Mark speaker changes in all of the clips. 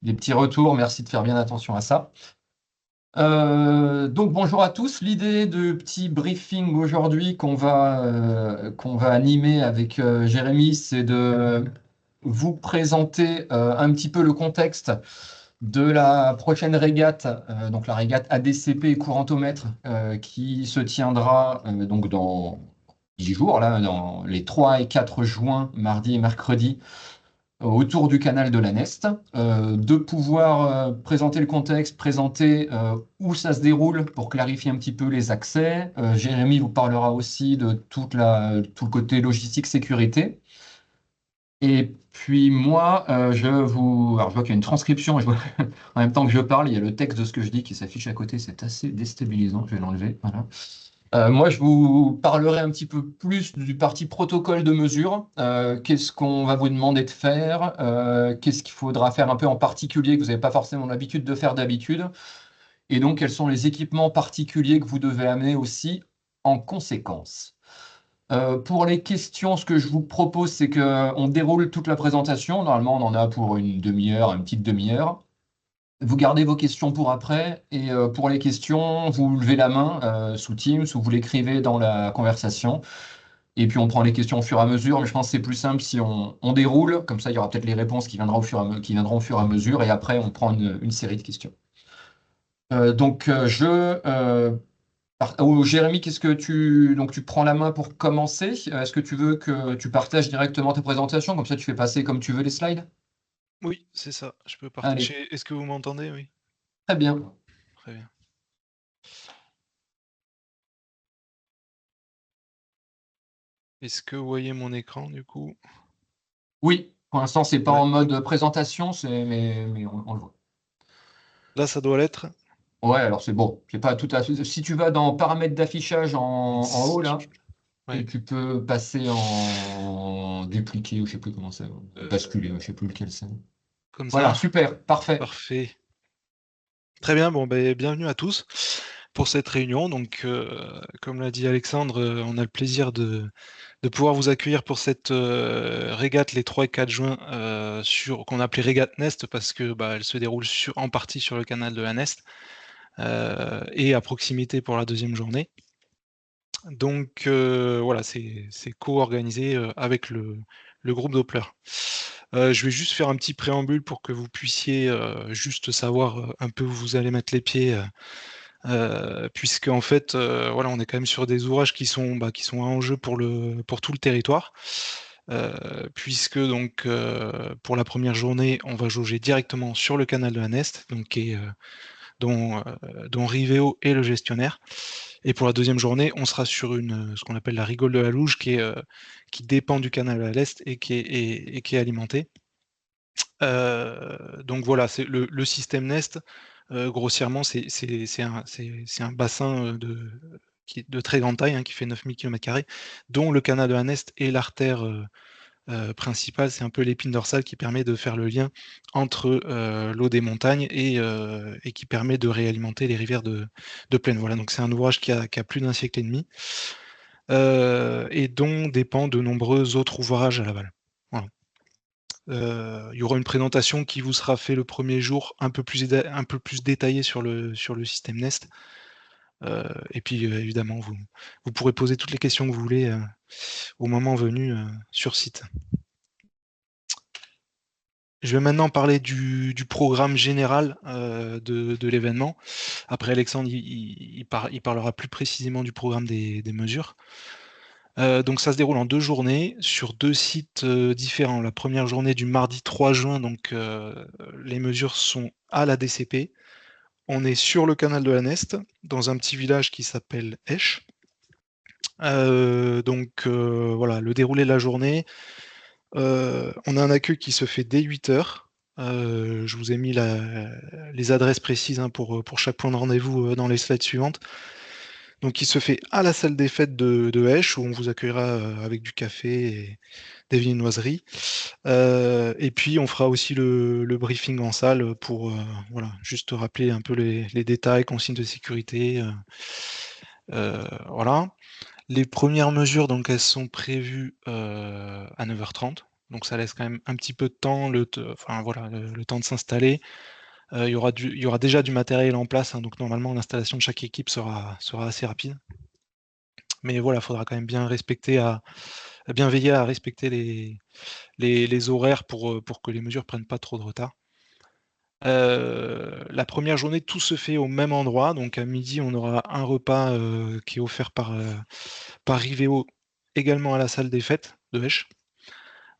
Speaker 1: des petits retours. Merci de faire bien attention à ça. Donc bonjour à tous. L'idée de petit briefing aujourd'hui qu'on va animer avec Jérémy, c'est de vous présenter un petit peu le contexte de la prochaine régate, donc la régate ADCP et courantomètre, qui se tiendra donc dans 10 jours, là, dans les 3 et 4 juin, mardi et mercredi, autour du canal de la Neste, de pouvoir présenter le contexte, présenter où ça se déroule pour clarifier un petit peu les accès. Jérémy vous parlera aussi de tout le côté logistique sécurité. Et puis moi, alors je vois qu'il y a une transcription, en même temps que je parle, il y a le texte de ce que je dis qui s'affiche à côté, c'est assez déstabilisant, je vais l'enlever. Voilà. Moi, je vous parlerai un petit peu plus du parti protocole de mesure. Qu'est-ce qu'on va vous demander de faire? Qu'est-ce qu'il faudra faire un peu en particulier que vous n'avez pas forcément l'habitude de faire d'habitude? Et donc, quels sont les équipements particuliers que vous devez amener aussi en conséquence? Pour les questions, ce que je vous propose, c'est qu'on déroule toute la présentation. Normalement, on en a pour une demi-heure, une petite demi-heure. Vous gardez vos questions pour après et pour les questions, vous levez la main sous Teams ou vous l'écrivez dans la conversation. Et puis on prend les questions au fur et à mesure. Mais je pense que c'est plus simple si on déroule. Comme ça, il y aura peut-être les réponses qui viendront au fur et à mesure. Et après, on prend une série de questions. Jérémy, donc tu prends la main pour commencer. Est-ce que tu veux que tu partages directement tes présentations? Comme ça, tu fais passer comme tu veux les slides?
Speaker 2: Oui, c'est ça, je peux
Speaker 1: Allez,
Speaker 2: partager. Est-ce que vous m'entendez? Oui,
Speaker 1: très bien.
Speaker 2: très bien. Est-ce que vous voyez mon écran du coup?
Speaker 1: Oui, pour l'instant, c'est pas
Speaker 2: Ouais.
Speaker 1: en mode présentation, mais on le voit.
Speaker 2: Là, ça doit l'être.
Speaker 1: Ouais, alors c'est bon. C'est pas tout à fait. Si tu vas dans paramètres d'affichage en haut là, et
Speaker 2: Ouais.
Speaker 1: tu peux passer en dupliquer ou je sais plus comment c'est, basculer, je sais plus lequel c'est.
Speaker 2: Comme
Speaker 1: Voilà,
Speaker 2: ça?
Speaker 1: super, parfait.
Speaker 2: Parfait. Très bien, bon, ben, bienvenue à tous pour cette réunion. Donc, comme l'a dit Alexandre, on a le plaisir de pouvoir vous accueillir pour cette régate les 3 et 4 juin qu'on appelait régate Nest parce que bah, elle se déroule en partie sur le canal de la Nest et à proximité pour la deuxième journée. Donc voilà, c'est co-organisé avec le groupe Doppler. Je vais juste faire un petit préambule pour que vous puissiez juste savoir un peu où vous allez mettre les pieds, puisque en fait, voilà, on est quand même sur des ouvrages qui sont en jeu pour tout le territoire. Puisque donc pour la première journée, on va jauger directement sur le canal de la Nest, donc dont Rivéo est le gestionnaire. Et pour la deuxième journée, on sera sur ce qu'on appelle la rigole de la Louge, qui dépend du canal à l'est et qui est alimentée. Donc voilà, c'est le système Nest, grossièrement, c'est un bassin qui est de très grande taille, hein, qui fait 9000 km², dont le canal de la Nest est l'artère principale, c'est un peu l'épine dorsale qui permet de faire le lien entre l'eau des montagnes et qui permet de réalimenter les rivières de plaine. Voilà, donc c'est un ouvrage qui a plus d'un siècle et demi et dont dépendent de nombreux autres ouvrages à l'aval. Voilà. Il y aura une présentation qui vous sera faite le premier jour, un peu plus détaillée sur le système Nest. Et puis évidemment, vous pourrez poser toutes les questions que vous voulez au moment venu sur site. Je vais maintenant parler du programme général de l'événement. Après, Alexandre, il parlera plus précisément du programme des mesures. Donc ça se déroule en 2 journées sur 2 sites différents. La première journée du mardi 3 juin, donc les mesures sont à la DCP. On est sur le canal de la Neste, dans un petit village qui s'appelle Esch. Voilà, le déroulé de la journée. On a un accueil qui se fait dès 8 h. Je vous ai mis les adresses précises, hein, pour chaque point de rendez-vous dans les slides suivantes. Donc il se fait à la salle des fêtes de Esch, où on vous accueillera avec du café et des viennoiseries. Et puis on fera aussi le briefing en salle pour voilà, juste rappeler un peu les détails, consignes de sécurité. Voilà. Les premières mesures, donc, elles sont prévues à 9 h 30. donc ça laisse quand même un petit peu de temps, le temps de s'installer. Il y aura déjà du matériel en place, hein, donc normalement l'installation de chaque équipe sera assez rapide. Mais voilà, il faudra quand même bien veiller à respecter les horaires pour que les mesures prennent pas trop de retard. La première journée, tout se fait au même endroit, donc à midi, on aura un repas, qui est offert par Rivéo, également à la salle des fêtes de Esch.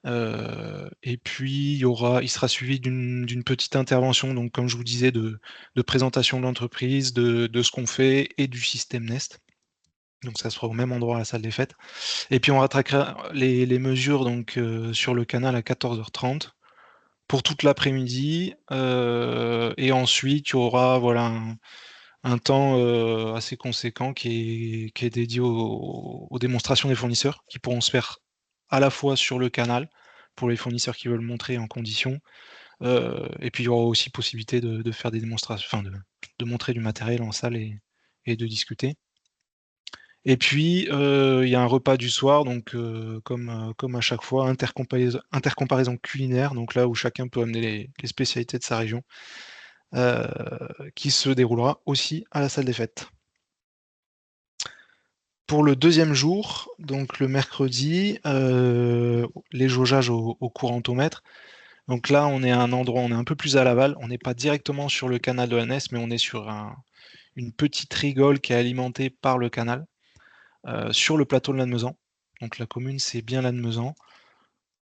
Speaker 2: Et puis il sera suivi d'une petite intervention, donc comme je vous disais, de présentation de l'entreprise, de ce qu'on fait et du système Nest. Donc ça sera au même endroit à la salle des fêtes. Et puis on rattraquera les mesures donc, sur le canal à 14h30 pour toute l'après-midi. Et ensuite, il y aura voilà, un temps assez conséquent qui est dédié aux démonstrations des fournisseurs, qui pourront se faire à la fois sur le canal, pour les fournisseurs qui veulent montrer en condition, et puis il y aura aussi possibilité de faire des démonstrations, enfin de montrer du matériel en salle et de discuter. Et puis, il y a un repas du soir, donc comme à chaque fois, intercomparaison culinaire, donc là où chacun peut amener les spécialités de sa région, heu, qui se déroulera aussi à la salle des fêtes. Pour le deuxième jour, donc le mercredi, les jaugeages au courantomètre. Donc là, on est à un endroit, on est un peu plus à l'aval, on n'est pas directement sur le canal de la Nesse, mais on est sur une petite rigole qui est alimentée par le canal, sur le plateau de Lannemezan. Donc la commune, c'est bien Lannemezan.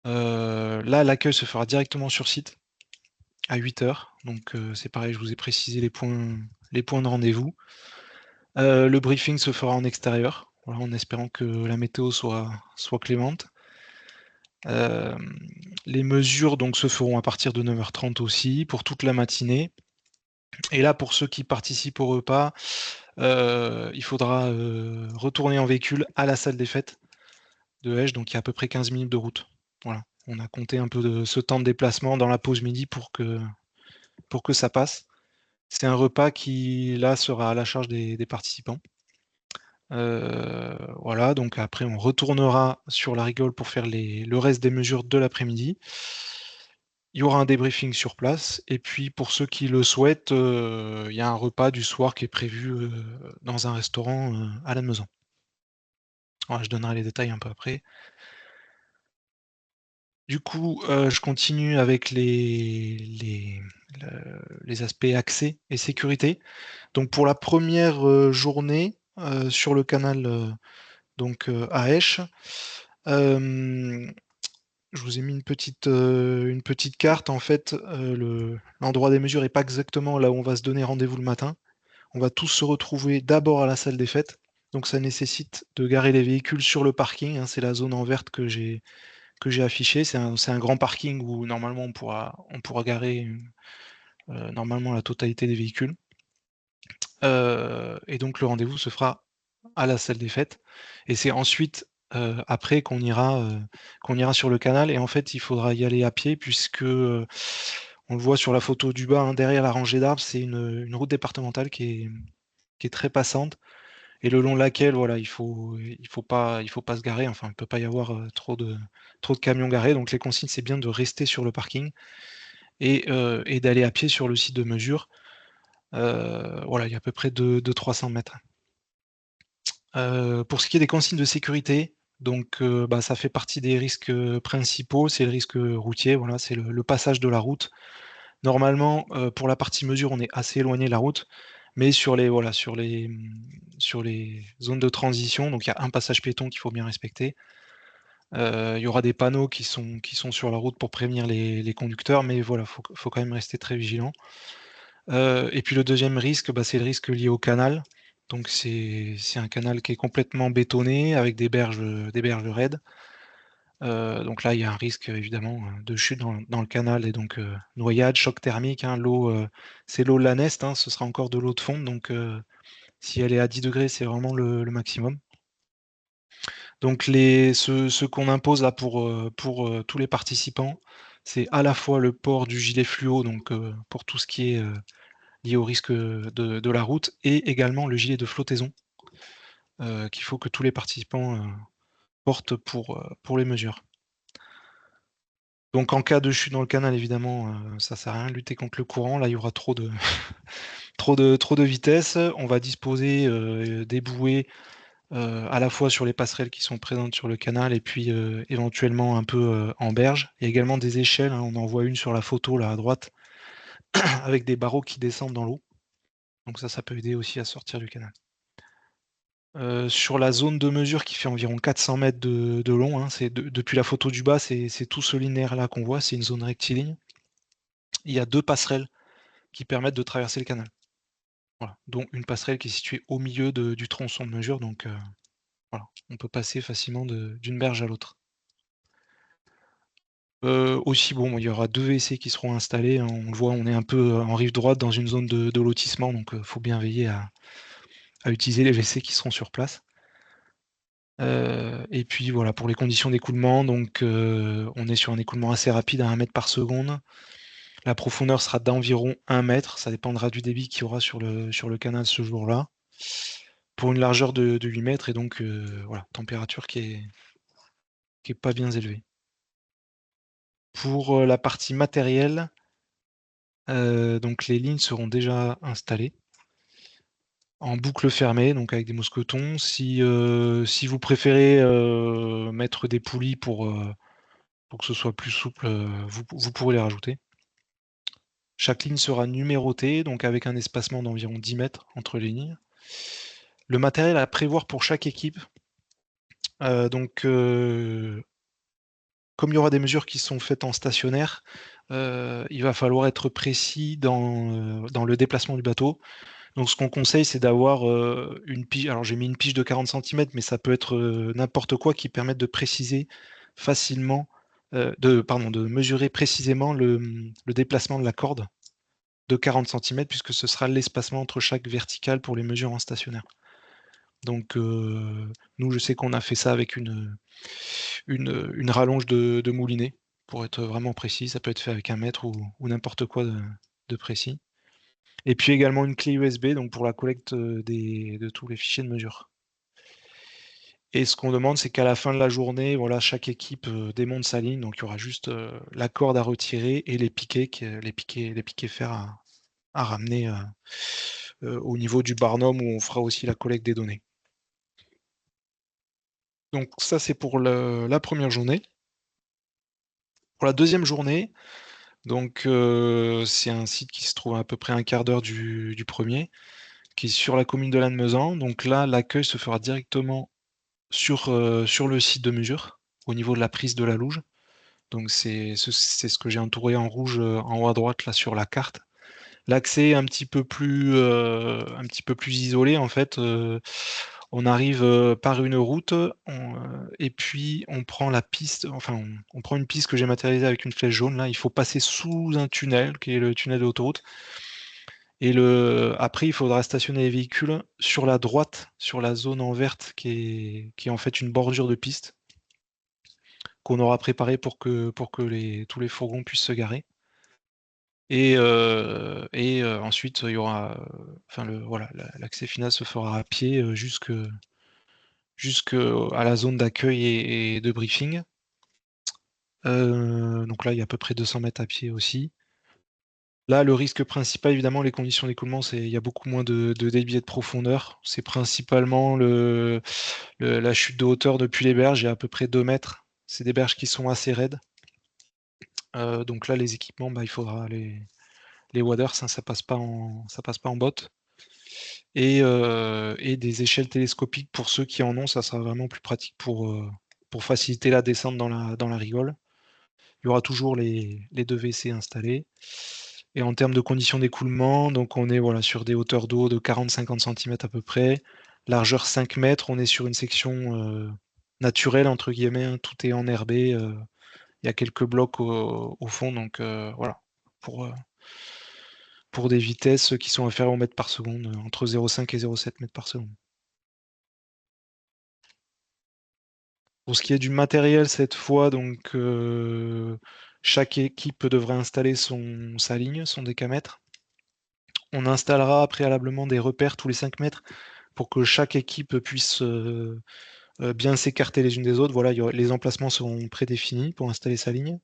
Speaker 2: Là, l'accueil se fera directement sur site à 8h. Donc c'est pareil, je vous ai précisé les points de rendez-vous. Le briefing se fera en extérieur, voilà, en espérant que la météo soit clémente. Les mesures donc se feront à partir de 9h30 aussi, pour toute la matinée. Et là, pour ceux qui participent au repas, il faudra retourner en véhicule à la salle des fêtes de Esch, donc il y a à peu près 15 minutes de route. Voilà, on a compté un peu de ce temps de déplacement dans la pause midi pour que ça passe. C'est un repas qui, là, sera à la charge des participants. Voilà, donc après on retournera sur la rigole pour faire le reste des mesures de l'après-midi. Il y aura un débriefing sur place et puis pour ceux qui le souhaitent, il y a un repas du soir qui est prévu, dans un restaurant, à Lannemezan. Voilà, je donnerai les détails un peu après. Du coup, je continue avec les aspects accès et sécurité. Donc pour la première journée, sur le canal, donc à Esch, hem, je vous ai mis une petite carte. En fait, l'endroit des mesures est pas exactement là où on va se donner rendez-vous le matin. On va tous se retrouver d'abord à la salle des fêtes, donc ça nécessite de garer les véhicules sur le parking, hein, c'est la zone en verte que j'ai affichée. C'est un grand parking où normalement on pourra garer, normalement la totalité des véhicules. Et donc le rendez-vous se fera à la salle des fêtes et c'est ensuite, après qu'on ira sur le canal et en fait, il faudra y aller à pied puisque, on le voit sur la photo du bas, hein, derrière la rangée d'arbres, c'est une route départementale qui est très passante et le long de laquelle, voilà, il faut pas se garer, enfin, il peut pas y avoir, trop de camions garés, donc les consignes, c'est bien de rester sur le parking et d'aller à pied sur le site de mesure. Voilà, il y a à peu près de 300 mètres. Pour ce qui est des consignes de sécurité, donc bah, ça fait partie des risques, principaux, c'est le risque, routier, voilà, c'est le passage de la route. Normalement, pour la partie mesure, on est assez éloigné de la route, mais voilà, sur les zones de transition, donc il y a un passage piéton qu'il faut bien respecter. Il y aura des panneaux qui sont sur la route pour prévenir les conducteurs, mais voilà, faut quand même rester très vigilant. Et puis le deuxième risque, bah, c'est le risque lié au canal. Donc c'est un canal qui est complètement bétonné avec des berges raides. Donc là, il y a un risque évidemment, de chute dans le canal et donc noyade, choc thermique, hein. L'eau, c'est l'eau de la Neste, hein, ce sera encore de l'eau de fonte donc si elle est à 10°, c'est vraiment le maximum. Donc ce qu'on impose là pour tous les participants, c'est à la fois le port du gilet fluo, donc pour tout ce qui est, lié au risque, de la route et également le gilet de flottaison, qu'il faut que tous les participants, portent pour les mesures. Donc en cas de chute dans le canal, évidemment, ça sert à rien de lutter contre le courant. Là, il y aura trop de, trop de vitesse. On va disposer des bouées à la fois sur les passerelles qui sont présentes sur le canal et puis éventuellement un peu en berge. Il y a également des échelles, hein, on en voit une sur la photo là à droite, avec des barreaux qui descendent dans l'eau. Donc ça peut aider aussi à sortir du canal. Sur la zone de mesure qui fait environ 400 mètres de long, hein, depuis la photo du bas, c'est tout ce linéaire là qu'on voit, c'est une zone rectiligne. Il y a 2 passerelles qui permettent de traverser le canal. Voilà, dont une passerelle qui est située au milieu du tronçon de mesure, donc voilà, on peut passer facilement d'une berge à l'autre. Aussi, bon, il y aura 2 WC qui seront installés, hein, on le voit, on est un peu en rive droite dans une zone de lotissement, donc faut bien veiller à utiliser les WC qui seront sur place. Et puis voilà, pour les conditions d'écoulement, donc on est sur un écoulement assez rapide à 1 mètre par seconde. La profondeur sera d'environ 1 mètre, ça dépendra du débit qu'il y aura sur le canal ce jour-là. Pour une largeur de 8 mètres et donc voilà, température qui est pas bien élevée. Pour la partie matérielle, donc les lignes seront déjà installées en boucle fermée, donc avec des mousquetons. Si vous préférez mettre des poulies pour que ce soit plus souple, vous pourrez les rajouter. Chaque ligne sera numérotée, donc avec un espacement d'environ 10 mètres entre les lignes. Le matériel à prévoir pour chaque équipe, donc comme il y aura des mesures qui sont faites en stationnaire, il va falloir être précis dans le déplacement du bateau. Donc ce qu'on conseille, c'est d'avoir une pige. Alors j'ai mis une pige de 40 centimètres, mais ça peut être n'importe quoi qui permette de préciser facilement, de mesurer précisément le déplacement de la corde de 40 centimètres, puisque ce sera l'espacement entre chaque verticale pour les mesures en stationnaire. Donc nous, je sais qu'on a fait ça avec une rallonge de moulinet, pour être vraiment précis. Ça peut être fait avec 1 mètre ou n'importe quoi de précis. Et puis également une clé USB, donc pour la collecte de tous les fichiers de mesure. Et ce qu'on demande, c'est qu'à la fin de la journée, voilà, chaque équipe démonte sa ligne, donc il y aura juste la corde à retirer et les piquets fer à ramener au niveau du barnum où on fera aussi la collecte des données. Donc ça, c'est pour la première journée. Pour la deuxième journée, donc c'est un site qui se trouve à peu près un quart d'heure du premier, qui est sur la commune de Lannemezan. Donc là, l'accueil se fera directement sur le site de mesure, au niveau de la prise de la Louge. Donc c'est ce que j'ai entouré en rouge en haut à droite là sur la carte. L'accès est un petit peu plus isolé en fait. On arrive par une route et puis on prend la piste, enfin on prend une piste que j'ai matérialisée avec une flèche jaune là. Il faut passer sous un tunnel qui est le tunnel de l'autoroute. Et après, il faudra stationner les véhicules sur la droite, sur la zone en verte qui est en fait une bordure de piste qu'on aura préparée pour que tous les fourgons puissent se garer. Et ensuite, il y aura, enfin voilà, l'accès final se fera à pied jusqu'à la zone d'accueil et de briefing. Donc là, il y a à peu près 200 mètres à pied aussi. Là, le risque principal, évidemment, les conditions d'écoulement, c'est il y a beaucoup moins de débit et de profondeur. C'est principalement la chute de hauteur depuis les berges, il y a à peu près 2 mètres. C'est des berges qui sont assez raides. Donc là, les équipements, il faudra les waders, hein, ça passe pas en botte. Et des échelles télescopiques pour ceux qui en ont, ça sera vraiment plus pratique pour faciliter la descente dans la rigole. Il y aura toujours les 2 WC installés. Et en termes de conditions d'écoulement, donc on est voilà, sur des hauteurs d'eau de 40-50 cm à peu près, largeur 5 mètres, on est sur une section naturelle, entre guillemets, hein, tout est enherbé, il y a quelques blocs au fond, donc voilà, pour des vitesses qui sont inférieures au mètre par seconde, entre 0,5 et 0,7 mètres par seconde. Pour ce qui est du matériel cette fois, donc chaque équipe devrait installer sa ligne, son décamètre. On installera préalablement des repères tous les 5 mètres pour que chaque équipe puisse bien s'écarter les unes des autres. Voilà, les emplacements seront prédéfinis pour installer sa ligne.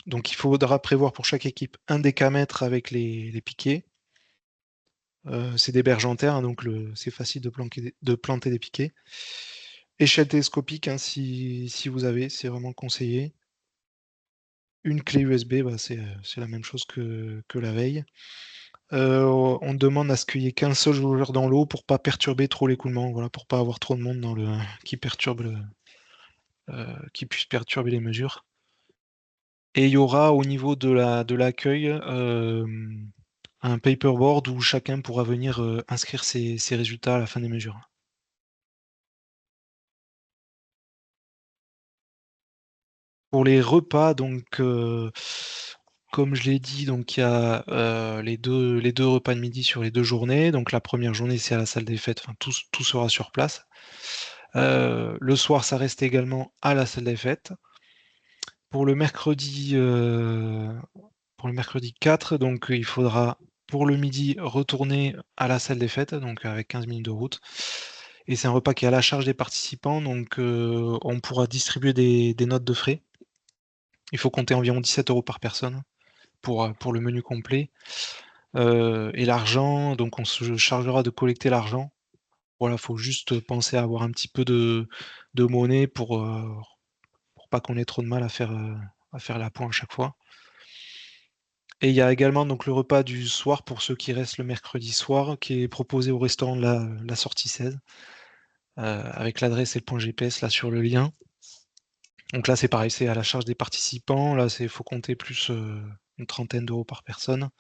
Speaker 2: Donc il faudra prévoir pour chaque équipe un décamètre avec les piquets. C'est des berges en terre, hein, donc c'est facile de planter des piquets. Échelle télescopique, hein, si vous avez, c'est vraiment conseillé. Une clé USB, bah, c'est la même chose que la veille. On demande à ce qu'il n'y ait qu'un seul joueur dans l'eau pour pas perturber trop l'écoulement, voilà, pour pas avoir trop de monde qui qui puisse perturber les mesures. Et il y aura au niveau de l'accueil un paperboard où chacun pourra venir inscrire ses résultats à la fin des mesures. Pour les repas, donc comme je l'ai dit, donc il y a les deux repas de midi sur les 2 journées. Donc la première journée, c'est à la salle des fêtes, enfin, tout sera sur place. Le soir, ça reste également à la salle des fêtes. Pour le mercredi, 4, donc il faudra pour le midi retourner à la salle des fêtes, donc avec 15 minutes de route. Et c'est un repas qui est à la charge des participants, donc on pourra distribuer des notes de frais. Il faut compter environ 17 € par personne pour le menu complet. Et l'argent, donc on se chargera de collecter l'argent. Voilà, faut juste penser à avoir un petit peu de monnaie pour pas qu'on ait trop de mal à faire la pointe à chaque fois. Et il y a également donc le repas du soir pour ceux qui restent le mercredi soir, qui est proposé au restaurant de la sortie 16, avec l'adresse et le point GPS là sur le lien. Donc là c'est pareil, c'est à la charge des participants. Là faut compter plus une trentaine d'euros par personne.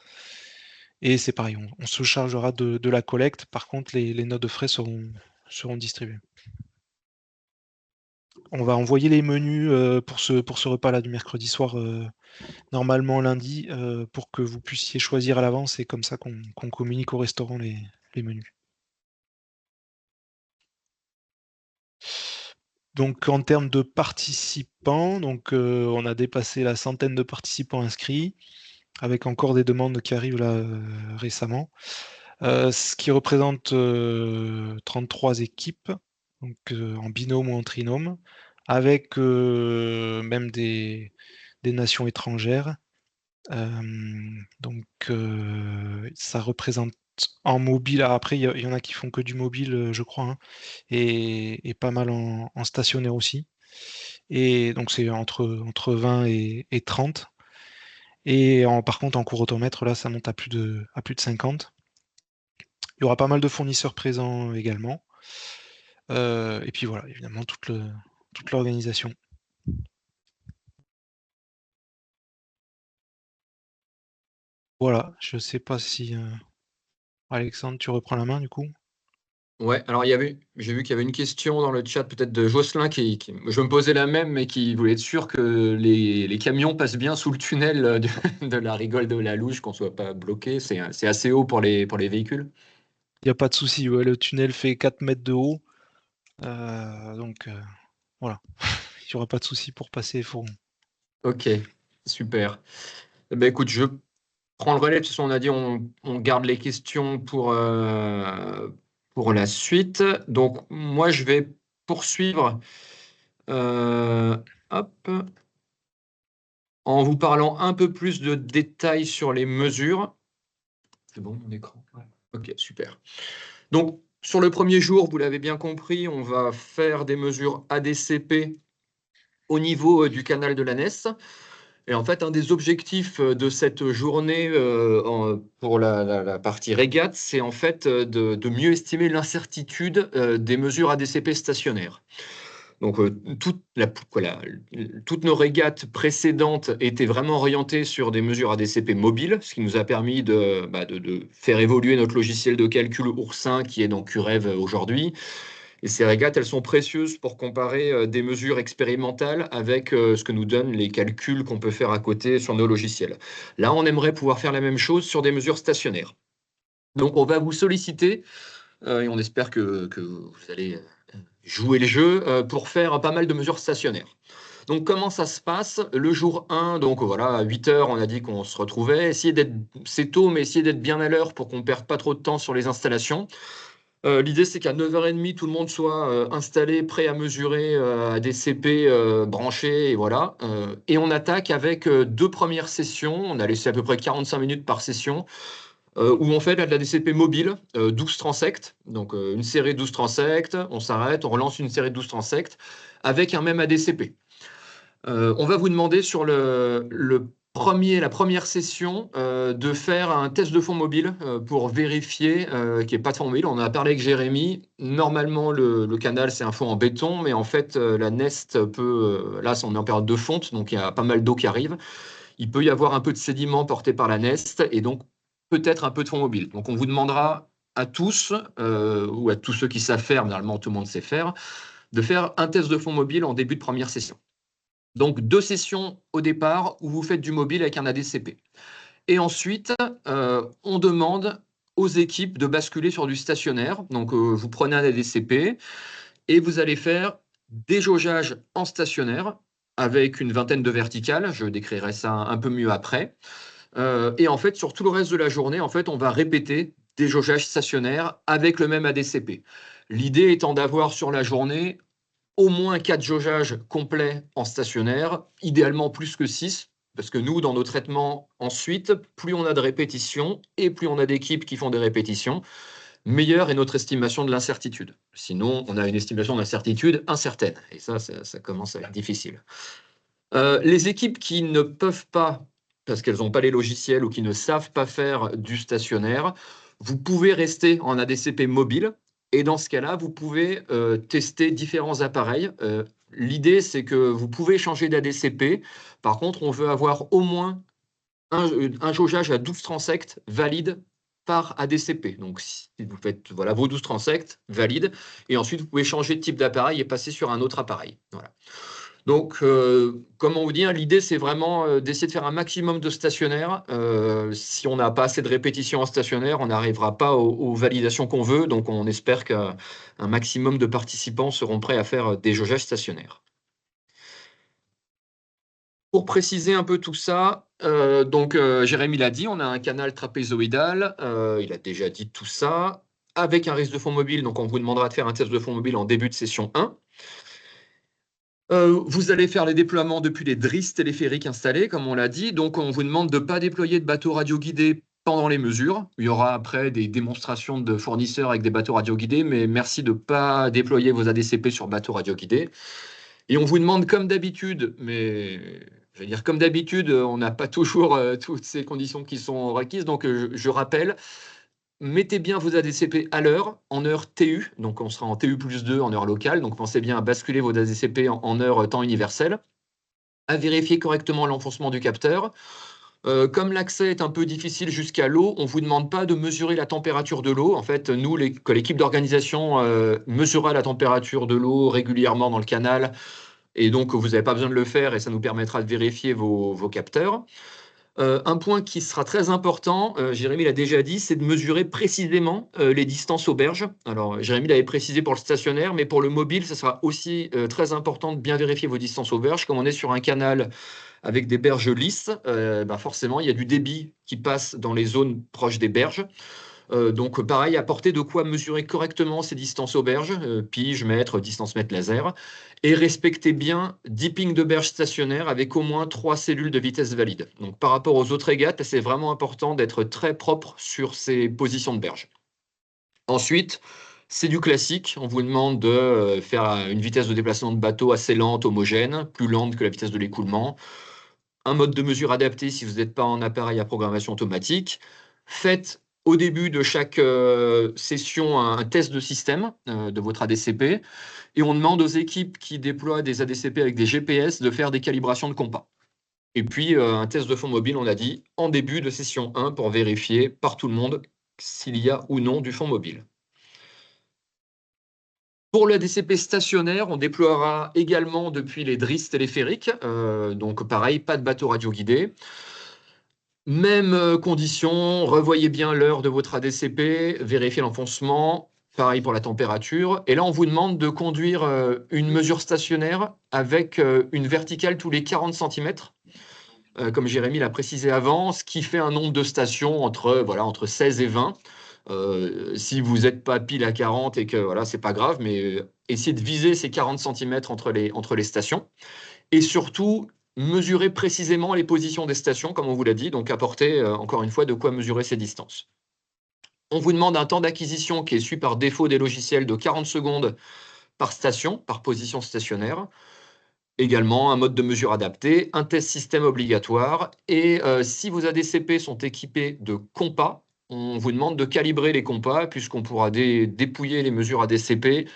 Speaker 2: Et c'est pareil, on se chargera de la collecte. Par contre, les notes de frais seront distribuées. On va envoyer les menus pour ce repas-là du mercredi soir, normalement lundi, pour que vous puissiez choisir à l'avance et comme ça qu'on communique au restaurant les menus. Donc en termes de participants, donc, on a dépassé la centaine de participants inscrits, avec encore des demandes qui arrivent là récemment. Ce qui représente 33 équipes, donc en binôme ou en trinôme, avec même des nations étrangères. Donc ça représente en mobile, après il y en a qui font que du mobile, je crois, hein, et pas mal en stationnaire aussi. Et donc c'est entre 20 et 30. Et par contre en court-automètre, là ça monte à plus de 50. Il y aura pas mal de fournisseurs présents également. Et puis voilà, évidemment, toute l'organisation. Voilà, je sais pas si Alexandre, tu reprends la main du coup.
Speaker 1: Ouais, alors j'ai vu qu'il y avait une question dans le chat peut-être de Jocelyn je me posais la même, mais qui voulait être sûr que les camions passent bien sous le tunnel de la rigole de la Louche, qu'on soit pas bloqué. C'est assez haut pour les véhicules.
Speaker 2: Il n'y a pas de souci, ouais, le tunnel fait 4 mètres de haut. Donc voilà, il n'y aura pas de souci pour passer les fourgons.
Speaker 1: Ok, super. Eh ben, écoute, je prends le relais. De toute façon, on a dit on garde les questions pour la suite. Donc, moi, je vais poursuivre hop, en vous parlant un peu plus de détails sur les mesures. C'est bon, mon écran? Ouais. Ok, super. Donc, sur le premier jour, vous l'avez bien compris, on va faire des mesures ADCP au niveau du canal de la Nesse. Et en fait, un des objectifs de cette journée pour la partie régate, c'est en fait de mieux estimer l'incertitude des mesures ADCP stationnaires. Donc, toutes nos régates précédentes étaient vraiment orientées sur des mesures ADCP mobiles, ce qui nous a permis de faire évoluer notre logiciel de calcul Oursin, qui est dans QREV aujourd'hui. Et ces régates, elles sont précieuses pour comparer des mesures expérimentales avec ce que nous donnent les calculs qu'on peut faire à côté sur nos logiciels. Là, on aimerait pouvoir faire la même chose sur des mesures stationnaires. Donc, on va vous solliciter, et on espère que vous allez jouer le jeu pour faire pas mal de mesures stationnaires. Donc, comment ça se passe? Le jour 1, donc voilà, à 8 heures, on a dit qu'on se retrouvait. C'est tôt, mais essayer d'être bien à l'heure pour qu'on ne perde pas trop de temps sur les installations. L'idée, c'est qu'à 9h30, tout le monde soit installé, prêt à mesurer à des CP branchés, et voilà. Et on attaque avec deux premières sessions. On a laissé à peu près 45 minutes par session, où on fait de la DCP mobile, 12 transects. Donc une série de 12 transects, on s'arrête, on relance une série de 12 transects avec un même ADCP. On va vous demander sur la première session de faire un test de fond mobile pour vérifier qu'il n'y ait pas de fond mobile. On en a parlé avec Jérémy. Normalement, le canal, c'est un fond en béton, mais en fait, la Nest peut. Là, on est en période de fonte, donc il y a pas mal d'eau qui arrive. Il peut y avoir un peu de sédiment porté par la Nest et donc peut-être un peu de fond mobile. Donc, on vous demandera à tous, ou à tous ceux qui savent faire, normalement tout le monde sait faire, de faire un test de fond mobile en début de première session. Donc, deux sessions au départ où vous faites du mobile avec un ADCP. Et ensuite, on demande aux équipes de basculer sur du stationnaire. Donc, vous prenez un ADCP et vous allez faire des jaugeages en stationnaire avec une vingtaine de verticales. Je décrirai ça un peu mieux après. Et en fait, sur tout le reste de la journée, en fait, on va répéter des jaugeages stationnaires avec le même ADCP. L'idée étant d'avoir sur la journée au moins 4 jaugeages complets en stationnaire, idéalement plus que 6, parce que nous, dans nos traitements, ensuite, plus on a de répétitions et plus on a d'équipes qui font des répétitions, meilleure est notre estimation de l'incertitude. Sinon, on a une estimation d'incertitude incertaine, et ça commence à être difficile. Les équipes qui ne peuvent pas, parce qu'elles n'ont pas les logiciels ou qui ne savent pas faire du stationnaire, vous pouvez rester en ADCP mobile. Et dans ce cas-là, vous pouvez tester différents appareils. L'idée, c'est que vous pouvez changer d'ADCP. Par contre, on veut avoir au moins un jaugeage à 12 transects valide par ADCP. Donc, si vous faites voilà, vos 12 transects valides, et ensuite, vous pouvez changer de type d'appareil et passer sur un autre appareil. Voilà. Donc, comme on vous dit, hein, l'idée, c'est vraiment d'essayer de faire un maximum de stationnaire. Si on n'a pas assez de répétitions en stationnaire, on n'arrivera pas aux validations qu'on veut. Donc, on espère qu'un maximum de participants seront prêts à faire des jaugeages stationnaires. Pour préciser un peu tout ça, Jérémy l'a dit, on a un canal trapézoïdal. Il a déjà dit tout ça. Avec un risque de fond mobile, donc on vous demandera de faire un test de fond mobile en début de session 1. Vous allez faire les déploiements depuis les drisses téléphériques installés, comme on l'a dit. Donc, on vous demande de ne pas déployer de bateaux radioguidés pendant les mesures. Il y aura après des démonstrations de fournisseurs avec des bateaux radioguidés, mais merci de ne pas déployer vos ADCP sur bateaux radioguidés. Et on vous demande, comme d'habitude, mais je vais dire comme d'habitude, on n'a pas toujours toutes ces conditions qui sont requises. Donc, je rappelle, mettez bien vos ADCP à l'heure, en heure TU, donc on sera en TU plus 2 en heure locale, donc pensez bien à basculer vos ADCP en heure temps universel, à vérifier correctement l'enfoncement du capteur. Comme l'accès est un peu difficile jusqu'à l'eau, on ne vous demande pas de mesurer la température de l'eau. En fait, nous, l'équipe d'organisation mesurera la température de l'eau régulièrement dans le canal, et donc vous n'avez pas besoin de le faire, et ça nous permettra de vérifier vos capteurs. Un point qui sera très important, Jérémy l'a déjà dit, c'est de mesurer précisément les distances aux berges. Alors, Jérémy l'avait précisé pour le stationnaire, mais pour le mobile, ce sera aussi très important de bien vérifier vos distances aux berges. Comme on est sur un canal avec des berges lisses, forcément, il y a du débit qui passe dans les zones proches des berges. Donc pareil, apporter de quoi mesurer correctement ces distances aux berges, pige, mètre, distance mètre laser, et respecter bien 10 pings de berge stationnaire avec au moins 3 cellules de vitesse valide. Donc par rapport aux autres régates, c'est vraiment important d'être très propre sur ces positions de berge. Ensuite, c'est du classique, on vous demande de faire une vitesse de déplacement de bateau assez lente, homogène, plus lente que la vitesse de l'écoulement, un mode de mesure adapté si vous n'êtes pas en appareil à programmation automatique. Faites au début de chaque session un test de système de votre ADCP et on demande aux équipes qui déploient des ADCP avec des GPS de faire des calibrations de compas. Et puis un test de fond mobile, on a dit, en début de session 1 pour vérifier par tout le monde s'il y a ou non du fond mobile. Pour le ADCP stationnaire, on déploiera également depuis les drisses téléphériques. Donc pareil, pas de bateau radio-guidé. Même condition, revoyez bien l'heure de votre ADCP, vérifiez l'enfoncement, pareil pour la température. Et là, on vous demande de conduire une mesure stationnaire avec une verticale tous les 40 cm, comme Jérémy l'a précisé avant, ce qui fait un nombre de stations entre 16 et 20. Si vous n'êtes pas pile à 40 et que voilà, c'est pas grave, mais essayez de viser ces 40 cm entre les stations. Et surtout, mesurer précisément les positions des stations, comme on vous l'a dit, donc apporter, encore une fois, de quoi mesurer ces distances. On vous demande un temps d'acquisition qui est suivi par défaut des logiciels de 40 secondes par station, par position stationnaire. Également, un mode de mesure adapté, un test système obligatoire. Et si vos ADCP sont équipés de compas, on vous demande de calibrer les compas, puisqu'on pourra dépouiller les mesures ADCP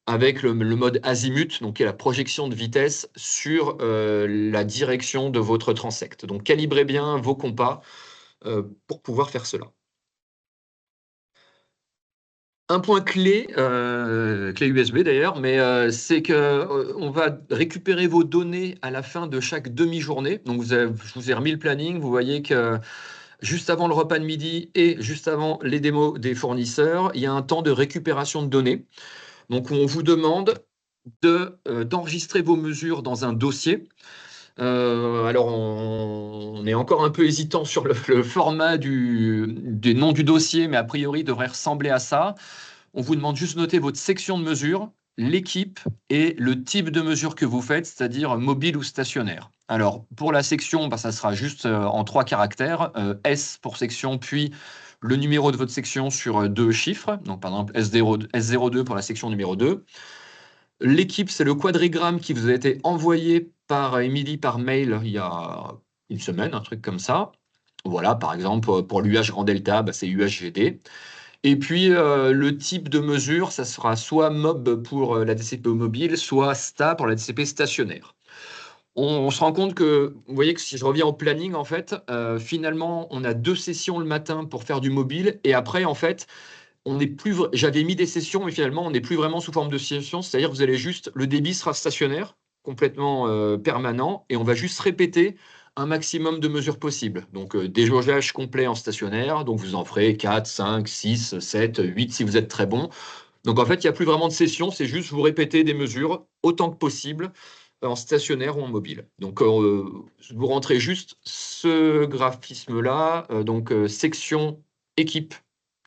Speaker 1: avec le mode azimut, donc qui est la projection de vitesse sur la direction de votre transect. Donc calibrez bien vos compas pour pouvoir faire cela. Un point clé, clé USB d'ailleurs, mais c'est qu'on va récupérer vos données à la fin de chaque demi-journée. Donc je vous ai remis le planning, vous voyez que juste avant le repas de midi et juste avant les démos des fournisseurs, il y a un temps de récupération de données. Donc on vous demande d'enregistrer vos mesures dans un dossier. Alors, on est encore un peu hésitant sur le format du nom du dossier, mais a priori, il devrait ressembler à ça. On vous demande juste de noter votre section de mesure, l'équipe et le type de mesure que vous faites, c'est-à-dire mobile ou stationnaire. Alors, pour la section, ça sera juste en 3 caractères, S pour section, puis le numéro de votre section sur 2 chiffres, donc par exemple S02 pour la section numéro 2. L'équipe, c'est le quadrigramme qui vous a été envoyé par Émilie par mail il y a une semaine, un truc comme ça. Voilà, par exemple, pour l'UH grand delta, c'est UHGD. Et puis, le type de mesure, ça sera soit MOB pour la DCP mobile, soit STA pour la DCP stationnaire. On se rend compte que, vous voyez que si je reviens au planning, en fait, finalement, on a 2 sessions le matin pour faire du mobile, et après, en fait, j'avais mis des sessions, mais finalement, on n'est plus vraiment sous forme de session, c'est-à-dire que vous allez juste, le débit sera stationnaire, complètement permanent, et on va juste répéter un maximum de mesures possibles. Donc, déjaugeage complet en stationnaire, donc vous en ferez 4, 5, 6, 7, 8 si vous êtes très bon. Donc, en fait, il n'y a plus vraiment de session, c'est juste vous répétez des mesures autant que possible en stationnaire ou en mobile. Donc, vous rentrez juste ce graphisme-là, donc section, équipe,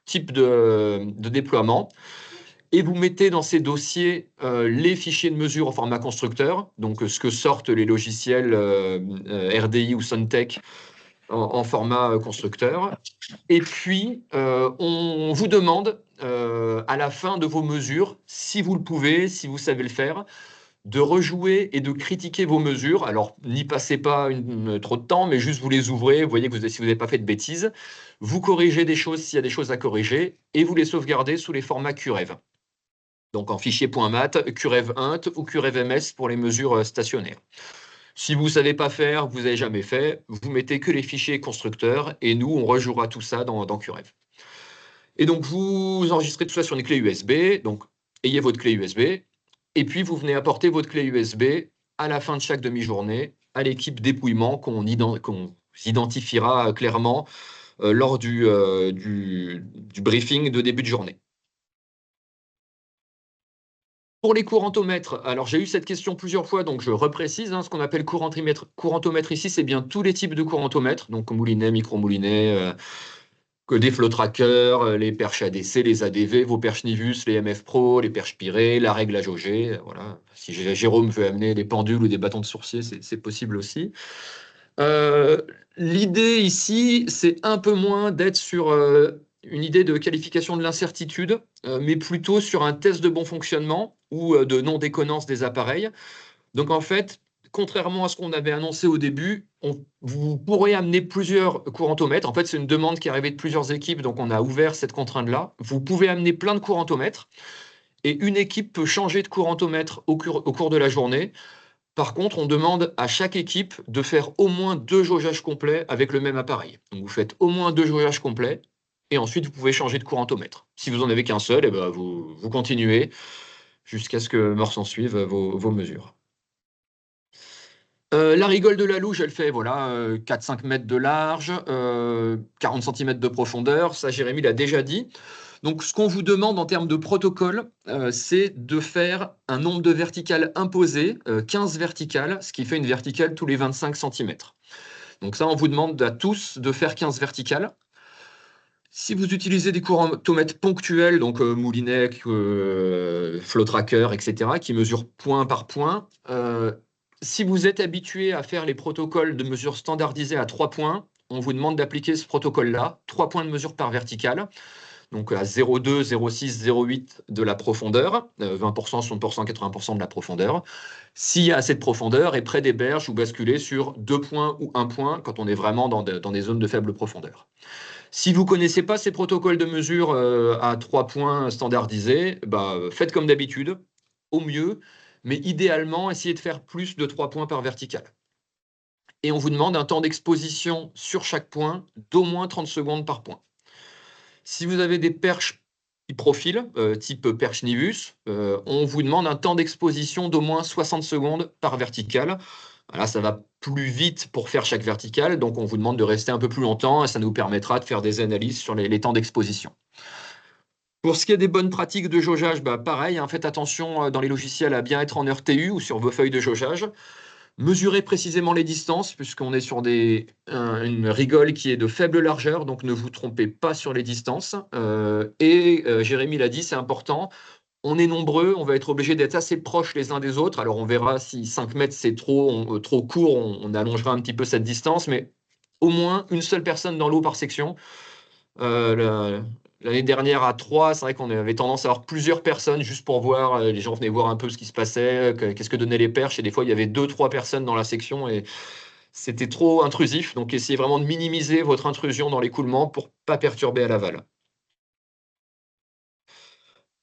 Speaker 1: type de déploiement, et vous mettez dans ces dossiers les fichiers de mesure au format constructeur, donc ce que sortent les logiciels RDI ou Suntech en format constructeur. Et puis, on vous demande à la fin de vos mesures, si vous le pouvez, si vous savez le faire, de rejouer et de critiquer vos mesures. Alors, n'y passez pas trop de temps, mais juste vous les ouvrez, vous voyez que si vous n'avez pas fait de bêtises, vous corrigez des choses s'il y a des choses à corriger, et vous les sauvegardez sous les formats QREV. Donc en fichier .mat, QREV-int ou QREV-ms pour les mesures stationnaires. Si vous ne savez pas faire, vous n'avez jamais fait, vous mettez que les fichiers constructeurs, et nous, on rejouera tout ça dans QREV. Et donc, vous enregistrez tout ça sur une clé USB, donc ayez votre clé USB, et puis vous venez apporter votre clé USB à la fin de chaque demi-journée à l'équipe dépouillement qu'on identifiera clairement lors du briefing de début de journée. Pour les courantomètres, alors j'ai eu cette question plusieurs fois, donc je reprécise, ce qu'on appelle courantomètre ici, c'est bien tous les types de courantomètres, donc moulinet, micro-moulinet, que des flow trackers, les perches ADC, les ADV, vos perches Nivus, les MF Pro, les perches Piré, la règle à jauger. Voilà. Si Jérôme veut amener des pendules ou des bâtons de sourcier, c'est possible aussi. L'idée ici, c'est un peu moins d'être sur une idée de qualification de l'incertitude, mais plutôt sur un test de bon fonctionnement ou de non-déconnance des appareils. Donc en fait, contrairement à ce qu'on avait annoncé au début, vous pourrez amener plusieurs courantomètres. En fait, c'est une demande qui est arrivée de plusieurs équipes, donc on a ouvert cette contrainte-là. Vous pouvez amener plein de courantomètres, et une équipe peut changer de courantomètre au cours de la journée. Par contre, on demande à chaque équipe de faire au moins 2 jaugeages complets avec le même appareil. Donc vous faites au moins 2 jaugeages complets, et ensuite vous pouvez changer de courantomètre. Si vous n'en avez qu'un seul, vous continuez jusqu'à ce que mort s'en suive vos mesures. La rigole de la louche, elle fait voilà, 4-5 mètres de large, 40 cm de profondeur. Ça, Jérémy l'a déjà dit. Donc, ce qu'on vous demande en termes de protocole, c'est de faire un nombre de verticales imposé, 15 verticales, ce qui fait une verticale tous les 25 cm. Donc ça, on vous demande à tous de faire 15 verticales. Si vous utilisez des courantomètres ponctuels, donc Moulinex, Flow Tracker, etc., qui mesurent point par point, si vous êtes habitué à faire les protocoles de mesure standardisés à 3 points, on vous demande d'appliquer ce protocole-là, 3 points de mesure par verticale, donc à 0,2, 0,6, 0,8 de la profondeur, 20%, 60%, 80% de la profondeur. S'il y a assez de profondeur et près des berges, vous basculez sur 2 points ou 1 point quand on est vraiment dans des zones de faible profondeur. Si vous ne connaissez pas ces protocoles de mesure à 3 points standardisés, bah, faites comme d'habitude, au mieux, mais idéalement, essayez de faire plus de 3 points par vertical. Et on vous demande un temps d'exposition sur chaque point d'au moins 30 secondes par point. Si vous avez des perches profil, type perche Nivus, on vous demande un temps d'exposition d'au moins 60 secondes par verticale. Là, ça va plus vite pour faire chaque verticale, donc on vous demande de rester un peu plus longtemps et ça nous permettra de faire des analyses sur les temps d'exposition. Pour ce qui est des bonnes pratiques de jaugeage, bah pareil, hein, faites attention dans les logiciels à bien être en RTU ou sur vos feuilles de jaugeage. Mesurez précisément les distances, puisqu'on est sur une rigole qui est de faible largeur, donc ne vous trompez pas sur les distances. Jérémy l'a dit, c'est important. On est nombreux, on va être obligé d'être assez proches les uns des autres. Alors on verra si 5 mètres c'est trop court, on allongera un petit peu cette distance, mais au moins une seule personne dans l'eau par section. L'année dernière à 3, c'est vrai qu'on avait tendance à avoir plusieurs personnes juste pour voir, les gens venaient voir un peu ce qui se passait, qu'est-ce que donnaient les perches, et des fois il y avait 2-3 personnes dans la section et c'était trop intrusif, donc essayez vraiment de minimiser votre intrusion dans l'écoulement pour ne pas perturber à l'aval.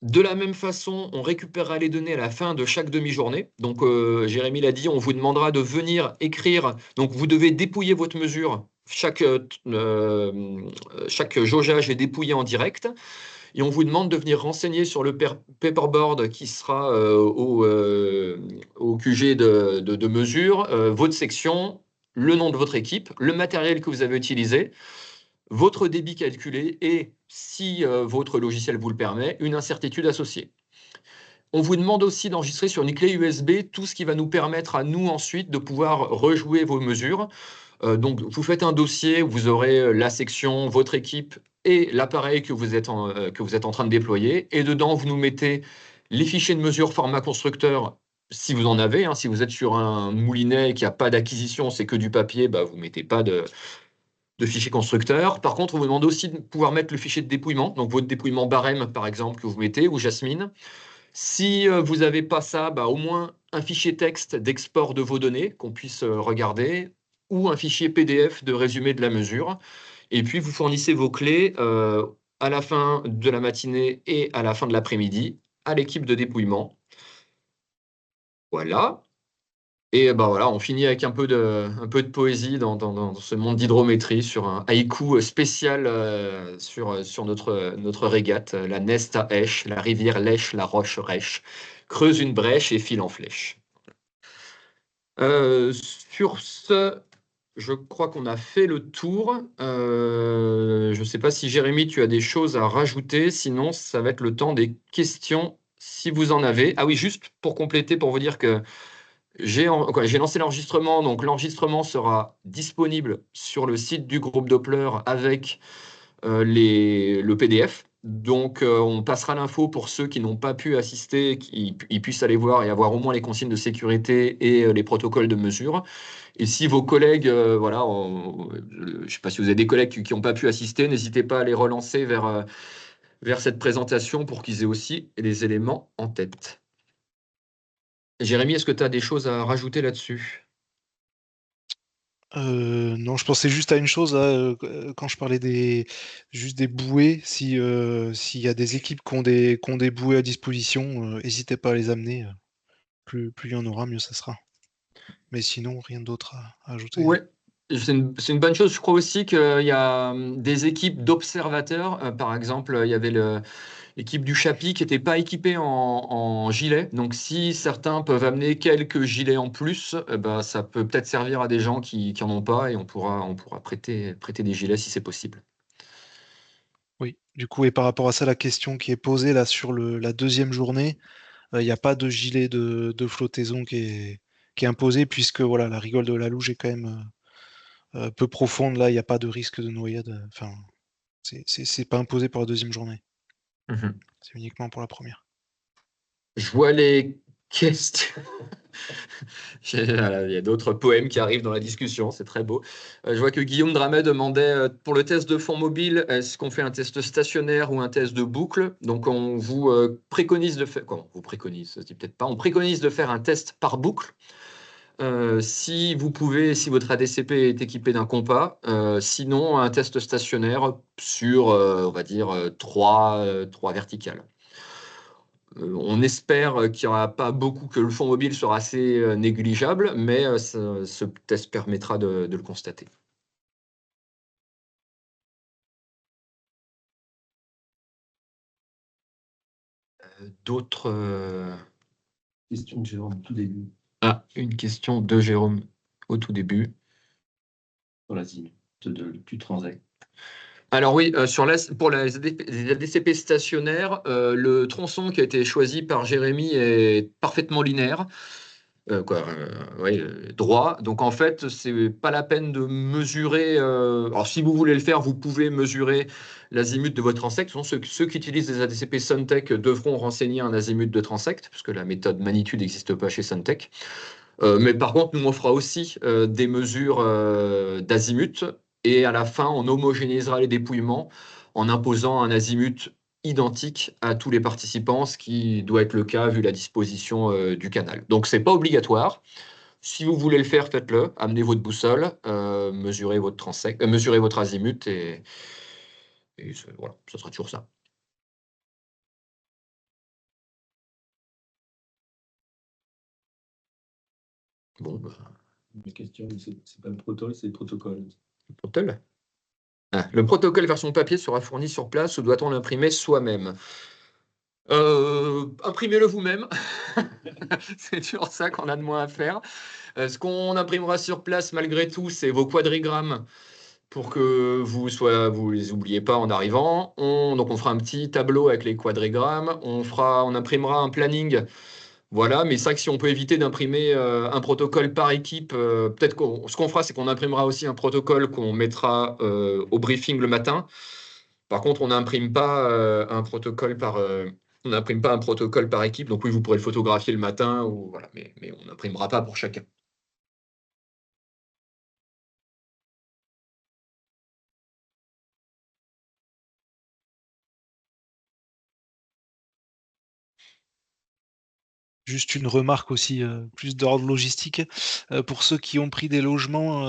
Speaker 1: De la même façon, on récupérera les données à la fin de chaque demi-journée. Donc, Jérémy l'a dit, on vous demandera de venir écrire. Donc, vous devez dépouiller votre mesure. Chaque jaugeage est dépouillé en direct. Et on vous demande de venir renseigner sur le paperboard qui sera au QG de mesure, votre section, le nom de votre équipe, le matériel que vous avez utilisé, votre débit calculé et, si votre logiciel vous le permet, une incertitude associée. On vous demande aussi d'enregistrer sur une clé USB tout ce qui va nous permettre à nous ensuite de pouvoir rejouer vos mesures. Donc, vous faites un dossier où vous aurez la section, votre équipe et l'appareil que vous êtes en train de déployer. Et dedans, vous nous mettez les fichiers de mesure format constructeur, si vous en avez. Hein. Si vous êtes sur un moulinet qui n'a pas d'acquisition, c'est que du papier, bah, vous ne mettez pas de fichier constructeur. Par contre, on vous demande aussi de pouvoir mettre le fichier de dépouillement, donc votre dépouillement barème, par exemple, que vous mettez, ou Jasmine. Si vous n'avez pas ça, bah, au moins un fichier texte d'export de vos données qu'on puisse regarder, ou un fichier PDF de résumé de la mesure. Et puis, vous fournissez vos clés à la fin de la matinée et à la fin de l'après-midi à l'équipe de dépouillement. Voilà. Et ben voilà, on finit avec un peu de poésie dans ce monde d'hydrométrie sur un haïku spécial sur notre régate. La Nesta Esch, la rivière lèche, la roche rêche, creuse une brèche et file en flèche. Sur ce, je crois qu'on a fait le tour. Je ne sais pas si Jérémy, tu as des choses à rajouter. Sinon, ça va être le temps des questions si vous en avez. Ah oui, juste pour compléter, pour vous dire que j'ai lancé l'enregistrement, donc l'enregistrement sera disponible sur le site du groupe Doppler avec le PDF. Donc, on passera l'info pour ceux qui n'ont pas pu assister, qu'ils puissent aller voir et avoir au moins les consignes de sécurité et les protocoles de mesure. Et si vos collègues, voilà, je ne sais pas si vous avez des collègues qui n'ont pas pu assister, n'hésitez pas à les relancer vers cette présentation pour qu'ils aient aussi les éléments en tête. Jérémy, est-ce que tu as des choses à rajouter là-dessus?
Speaker 2: Non, je pensais juste à une chose là, quand je parlais juste des bouées. S'il y a des équipes qui ont des bouées à disposition, n'hésitez pas à les amener. Plus il y en aura, mieux ça sera. Mais sinon, rien d'autre à ajouter.
Speaker 1: Ouais, c'est une bonne chose. Je crois aussi qu'il y a des équipes d'observateurs. Par exemple, il y avait l'équipe du Chapi qui n'était pas équipée en gilet. Donc, si certains peuvent amener quelques gilets en plus, ben, ça peut peut-être servir à des gens qui n'en ont pas et on pourra prêter des gilets si c'est possible.
Speaker 2: Oui. Du coup, et par rapport à ça, la question qui est posée là sur la deuxième journée, il n'y a pas de gilet de flottaison qui est imposé puisque voilà, la rigole de la Louge est quand même peu profonde. Là, il n'y a pas de risque de noyade. Enfin, C'est pas imposé pour la deuxième journée.
Speaker 1: Mhm.
Speaker 2: C'est uniquement pour la première.
Speaker 1: Je vois les questions. Il y a d'autres poèmes qui arrivent dans la discussion, c'est très beau. Je vois que Guillaume Dramet demandait pour le test de fond mobile, est-ce qu'on fait un test stationnaire ou un test de boucle? Donc on vous préconise de faire. Comment on vous préconise? Ça se dit peut-être pas. On préconise de faire un test par boucle. Si vous pouvez, si votre ADCP est équipé d'un compas, sinon un test stationnaire sur, on va dire, trois verticales. On espère qu'il n'y aura pas beaucoup, que le fond mobile sera assez négligeable, mais ce test permettra de le constater. D'autres.
Speaker 3: Question de Jérôme, tout début,
Speaker 1: Ah, une question de Jérôme au tout début.
Speaker 3: sur l'asile, du transact.
Speaker 1: Alors oui, pour les ADCP stationnaires, le tronçon qui a été choisi par Jérémy est parfaitement linéaire. Ouais, droit. Donc en fait, c'est pas la peine de mesurer. Alors si vous voulez le faire, vous pouvez mesurer l'azimut de votre transect. Ceux qui utilisent des ADCP Suntech devront renseigner un azimut de transect, puisque la méthode magnitude n'existe pas chez Suntech. Mais par contre, nous on fera aussi des mesures d'azimut, et à la fin, on homogénéisera les dépouillements en imposant un azimut identique à tous les participants, ce qui doit être le cas vu la disposition du canal. Donc, c'est pas obligatoire. Si vous voulez le faire, faites-le. Amenez votre boussole, mesurez votre transect, mesurez votre azimut et voilà, ça sera toujours ça. Bon, bah,
Speaker 3: La question, c'est pas le protocole, c'est le protocole.
Speaker 1: protocole. Le protocole version papier sera fourni sur place ou doit-on l'imprimer soi-même? Imprimez-le vous-même. C'est toujours ça qu'on a de moins à faire. Ce qu'on imprimera sur place, malgré tout, c'est vos quadrigrammes pour que vous les oubliez pas en arrivant. Donc on fera un petit tableau avec les quadrigrammes. On imprimera un planning. Voilà, mais c'est vrai que si on peut éviter d'imprimer un protocole par équipe, peut-être ce qu'on fera, c'est qu'on imprimera aussi un protocole qu'on mettra au briefing le matin. Par contre, on n'imprime pas on n'imprime pas un protocole par équipe. Donc oui, vous pourrez le photographier le matin, ou voilà, mais on n'imprimera pas pour chacun.
Speaker 2: Juste une remarque aussi, plus d'ordre logistique. Pour ceux qui ont pris des logements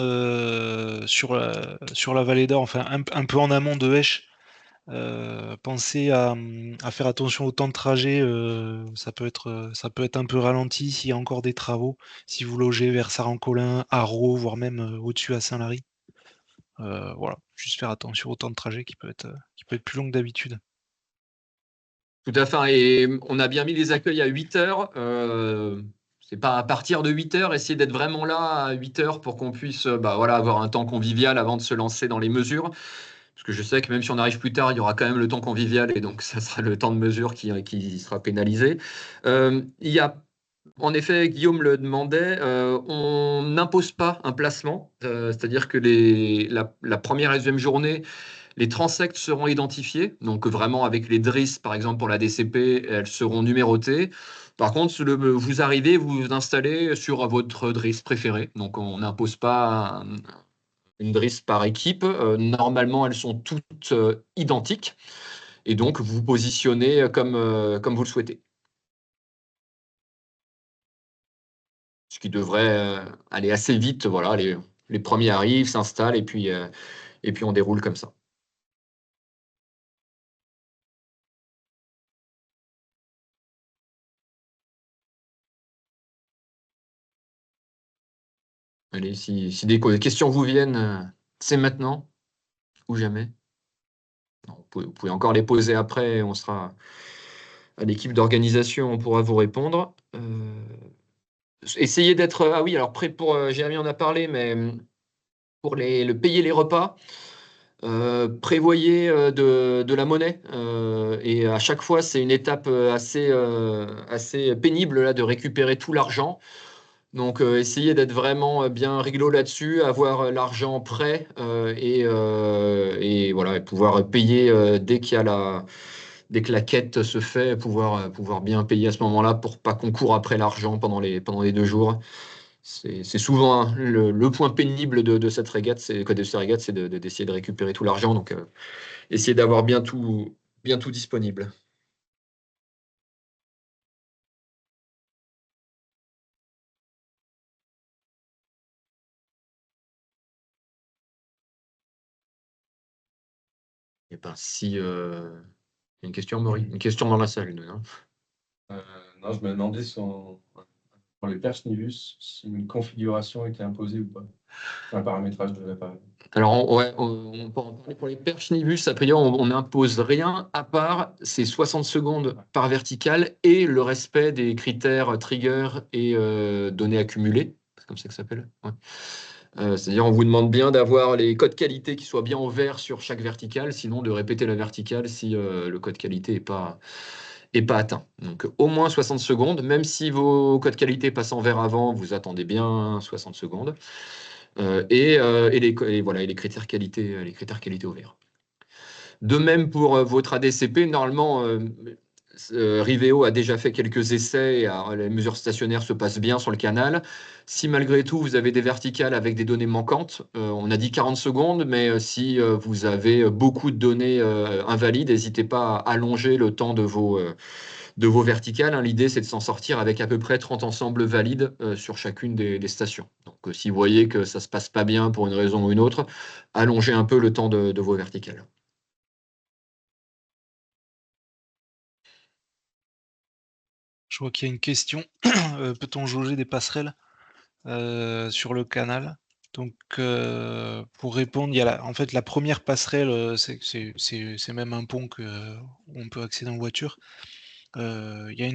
Speaker 2: sur la Vallée d'Or, enfin un peu en amont de Esch, pensez à faire attention au temps de trajet. Ça peut être un peu ralenti s'il y a encore des travaux. Si vous logez vers Saran-Colin, Arro, voire même au-dessus à Saint-Lary. Voilà, juste faire attention au temps de trajet qui peut être plus long que d'habitude.
Speaker 1: Tout à fait. Et on a bien mis les accueils à 8 heures. C'est pas à partir de 8 heures, essayer d'être vraiment là à 8 heures pour qu'on puisse voilà, avoir un temps convivial avant de se lancer dans les mesures. Parce que je sais que même si on arrive plus tard, il y aura quand même le temps convivial, et donc ça sera le temps de mesure qui sera pénalisé. Il y a, en effet, Guillaume le demandait, on n'impose pas un placement, c'est-à-dire que la première et la deuxième journée, les transects seront identifiés, donc vraiment avec les DRIS, par exemple pour la DCP, elles seront numérotées. Par contre, vous arrivez, vous vous installez sur votre DRIS préféré, donc on n'impose pas une DRIS par équipe. Normalement, elles sont toutes identiques, et donc vous vous positionnez comme vous le souhaitez. Ce qui devrait aller assez vite. Voilà, les premiers arrivent, s'installent, et puis on déroule comme ça. Allez, si des questions vous viennent, c'est maintenant ou jamais. Non, vous pouvez encore les poser après, on sera à l'équipe d'organisation, on pourra vous répondre. Essayez d'être. Ah oui, alors Jérémy en a parlé, mais pour payer les repas, prévoyez de la monnaie. Et à chaque fois, c'est une étape assez pénible là, de récupérer tout l'argent. Donc, essayez d'être vraiment bien rigolo là-dessus, avoir l'argent prêt et voilà, et pouvoir payer dès que la quête se fait, pouvoir bien payer à ce moment-là pour pas qu'on court après l'argent pendant les 2 jours. C'est souvent le point pénible de cette régate, de ces régates, c'est d'essayer de récupérer tout l'argent. Donc, essayez d'avoir bien tout disponible. Et ben, si il y a une question, Maury, une question dans la salle, hein.
Speaker 3: Non, je me demandais pour les perches Nivus, si une configuration était imposée ou pas. Un paramétrage de l'appareil.
Speaker 1: Alors, ouais, on peut en parler pour les perches Nivus. A priori, on n'impose rien à part ces 60 secondes par verticale et le respect des critères trigger et données accumulées. C'est comme ça que ça s'appelle. Ouais. C'est-à-dire, on vous demande bien d'avoir les codes qualité qui soient bien en vert sur chaque verticale, sinon de répéter la verticale si le code qualité est pas atteint. Donc, au moins 60 secondes, même si vos codes qualité passent en vert avant, vous attendez bien 60 secondes. Voilà, et les critères qualité au vert. De même pour votre ADCP, normalement, Riveo a déjà fait quelques essais et les mesures stationnaires se passent bien sur le canal. Si malgré tout vous avez des verticales avec des données manquantes, on a dit 40 secondes, mais si vous avez beaucoup de données invalides, n'hésitez pas à allonger le temps de vos verticales, hein. L'idée, c'est de s'en sortir avec à peu près 30 ensembles valides sur chacune des stations. Donc, si vous voyez que ça ne se passe pas bien pour une raison ou une autre, allongez un peu le temps de vos verticales.
Speaker 2: Je vois qu'il y a une question. Peut-on jauger des passerelles sur le canal? Donc, pour répondre, il y a en fait, la première passerelle, c'est même un pont où on peut accéder en voiture. Il y a une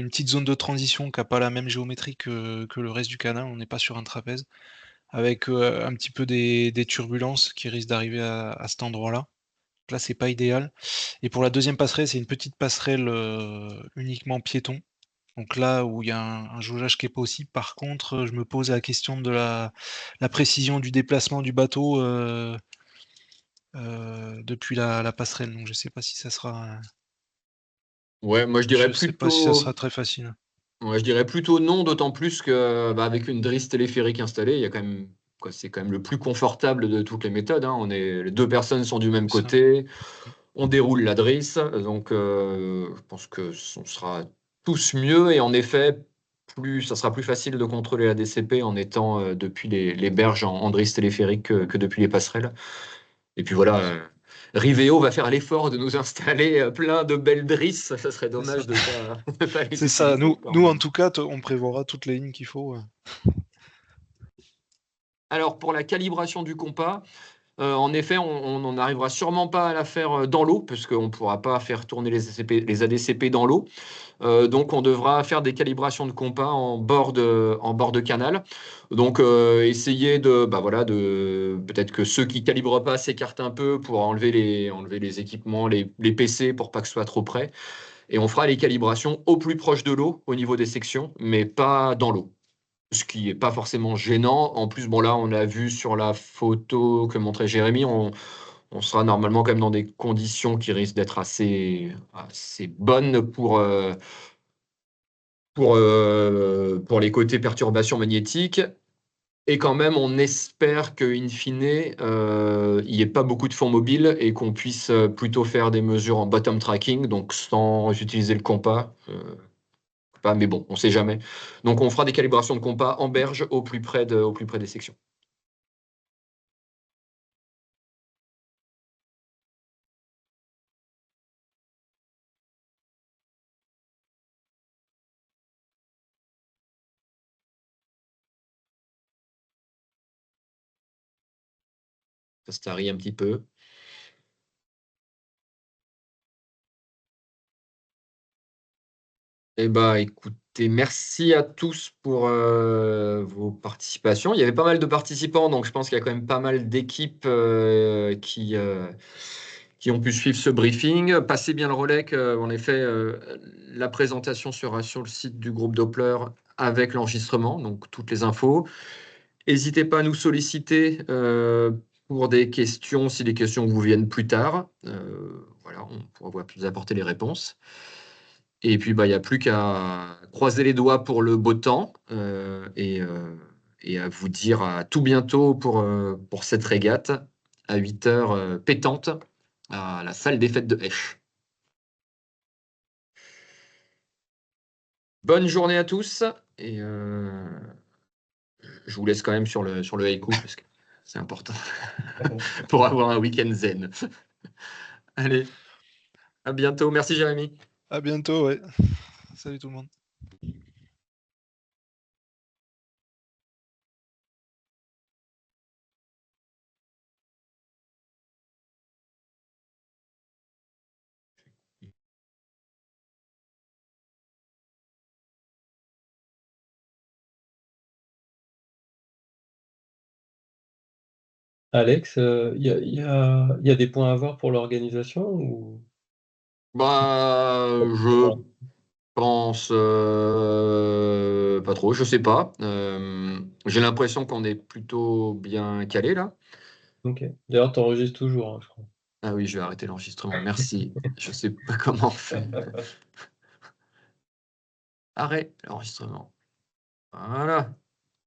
Speaker 2: petite zone de transition qui n'a pas la même géométrie que le reste du canal. On n'est pas sur un trapèze, avec un petit peu des turbulences qui risquent d'arriver à cet endroit-là. Là, c'est pas idéal. Et pour la deuxième passerelle, c'est une petite passerelle uniquement piéton. Donc là où il y a un jaugeage qui est possible. Par contre, je me pose la question de la précision du déplacement du bateau depuis la passerelle. Donc je sais pas si ça sera.
Speaker 1: Ouais, moi
Speaker 2: Je sais pas si ça sera très facile.
Speaker 1: je dirais plutôt non, d'autant plus que avec une drisse téléphérique installée, il y a quand même, c'est quand même le plus confortable de toutes les méthodes, hein. Les deux personnes sont du même
Speaker 2: Ça.
Speaker 1: côté, on déroule la drisse, donc je pense que on sera tous mieux et en effet, ça sera plus facile de contrôler la DCP en étant depuis les berges en drisse téléphérique que depuis les passerelles. Et puis voilà, Riveo va faire l'effort de nous installer plein de belles drisses. Ça serait dommage de ne pas les
Speaker 2: C'est ça.
Speaker 1: utiliser quand
Speaker 2: Nous en
Speaker 1: même.
Speaker 2: tout cas, on prévoira toutes les lignes qu'il faut.
Speaker 1: Alors pour la calibration du compas, en effet, on n'en arrivera sûrement pas à la faire dans l'eau, parce qu'on ne pourra pas faire tourner les ADCP dans l'eau. Donc, on devra faire des calibrations de compas en bord de canal. Donc, essayer peut-être que ceux qui calibrent pas s'écartent un peu pour enlever les équipements, les PC pour pas que ce soit trop près. Et on fera les calibrations au plus proche de l'eau au niveau des sections, mais pas dans l'eau. Ce qui n'est pas forcément gênant. En plus, bon là, on a vu sur la photo que montrait Jérémy, on sera normalement quand même dans des conditions qui risquent d'être assez bonnes pour les côtés perturbations magnétiques. Et quand même, on espère qu'in fine, il n'y ait pas beaucoup de fonds mobiles et qu'on puisse plutôt faire des mesures en bottom tracking, donc sans utiliser le compas. Pas, mais bon, on ne sait jamais. Donc, on fera des calibrations de compas en berge au plus près des sections. Ça se tarie un petit peu. Eh ben, écoutez, merci à tous pour vos participations. Il y avait pas mal de participants, donc je pense qu'il y a quand même pas mal d'équipes qui ont pu suivre ce briefing. Passez bien le relais en effet, la présentation sera sur le site du groupe Doppler avec l'enregistrement, donc toutes les infos. N'hésitez pas à nous solliciter pour des questions, si les questions vous viennent plus tard. Voilà, on pourra vous apporter les réponses. Et puis, il n'y a plus qu'à croiser les doigts pour le beau temps et à vous dire à tout bientôt pour cette régate à 8 heures pétante à la salle des fêtes de Esch. Bonne journée à tous et je vous laisse quand même sur le haïku parce que c'est important pour avoir un week-end zen. Allez, à bientôt. Merci Jérémy.
Speaker 2: À bientôt, ouais. Salut tout le monde.
Speaker 4: Alex, il y a des points à voir pour l'organisation ou...
Speaker 1: Je pense pas trop, je sais pas. J'ai l'impression qu'on est plutôt bien calé là.
Speaker 4: Ok. D'ailleurs, tu enregistres toujours, hein, je crois.
Speaker 1: Ah oui, je vais arrêter l'enregistrement. Merci. Je sais pas comment faire. Arrête l'enregistrement. Voilà.